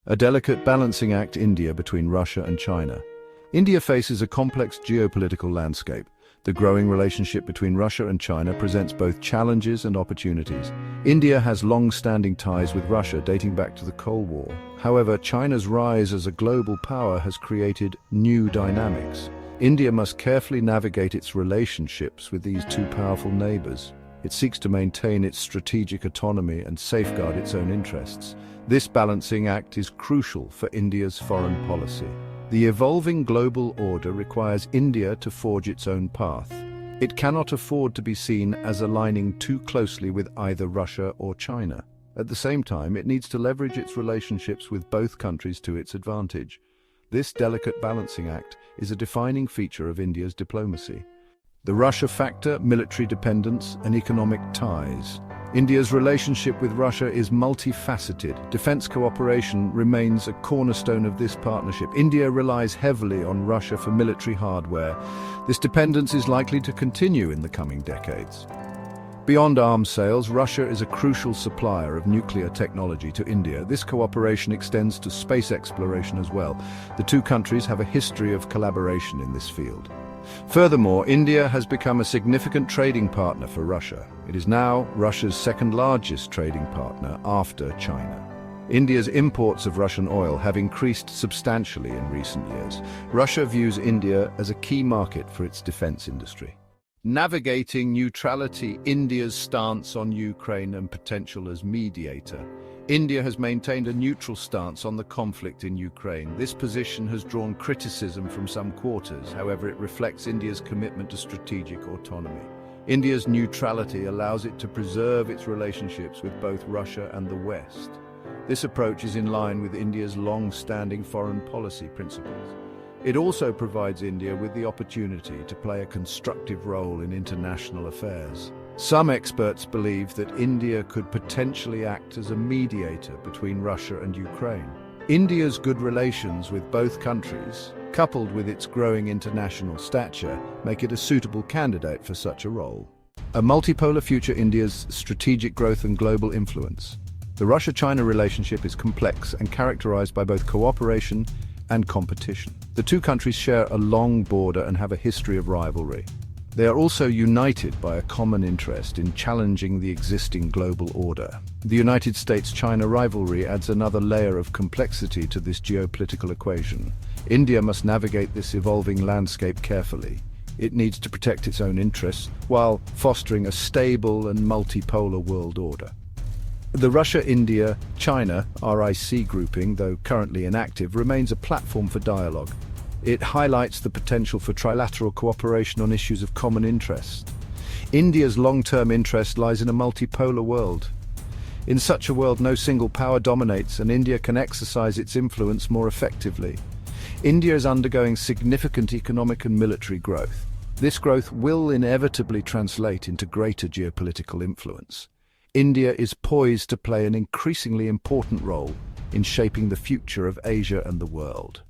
A delicate balancing act India between Russia and China. India faces a complex geopolitical landscape. The growing relationship between Russia and China presents both challenges and opportunities. India has long-standing ties with Russia dating back to the Cold War. However, China's rise as a global power has created new dynamics. India must carefully navigate its relationships with these two powerful neighbors. It seeks to maintain its strategic autonomy and safeguard its own interests. This balancing act is crucial for India's foreign policy. The evolving global order requires India to forge its own path. It cannot afford to be seen as aligning too closely with either Russia or China. At the same time, it needs to leverage its relationships with both countries to its advantage. This delicate balancing act is a defining feature of India's diplomacy. The Russia factor, military dependence, and economic ties. India's relationship with Russia is multifaceted. Defense cooperation remains a cornerstone of this partnership. India relies heavily on Russia for military hardware. This dependence is likely to continue in the coming decades. Beyond arms sales, Russia is a crucial supplier of nuclear technology to India. This cooperation extends to space exploration as well. The two countries have a history of collaboration in this field. Furthermore, India has become a significant trading partner for Russia. It is now Russia's second-largest trading partner after China. India's imports of Russian oil have increased substantially in recent years. Russia views India as a key market for its defense industry. Navigating neutrality, India's stance on Ukraine and potential as mediator. India has maintained a neutral stance on the conflict in Ukraine. This position has drawn criticism from some quarters. However, it reflects India's commitment to strategic autonomy. India's neutrality allows it to preserve its relationships with both Russia and the West. This approach is in line with India's long-standing foreign policy principles. It also provides India with the opportunity to play a constructive role in international affairs. Some experts believe that India could potentially act as a mediator between Russia and Ukraine. India's good relations with both countries, coupled with its growing international stature, make it a suitable candidate for such a role. A multipolar future. India's strategic growth and global influence. The Russia-China relationship is complex and characterized by both cooperation and competition. The two countries share a long border and have a history of rivalry. They are also united by a common interest in challenging the existing global order. The United States-China rivalry adds another layer of complexity to this geopolitical equation. India must navigate this evolving landscape carefully. It needs to protect its own interests while fostering a stable and multipolar world order. The Russia-India-China RIC grouping, though currently inactive, remains a platform for dialogue. It highlights the potential for trilateral cooperation on issues of common interest. India's long-term interest lies in a multipolar world. In such a world, no single power dominates, and India can exercise its influence more effectively. India is undergoing significant economic and military growth. This growth will inevitably translate into greater geopolitical influence. India is poised to play an increasingly important role in shaping the future of Asia and the world.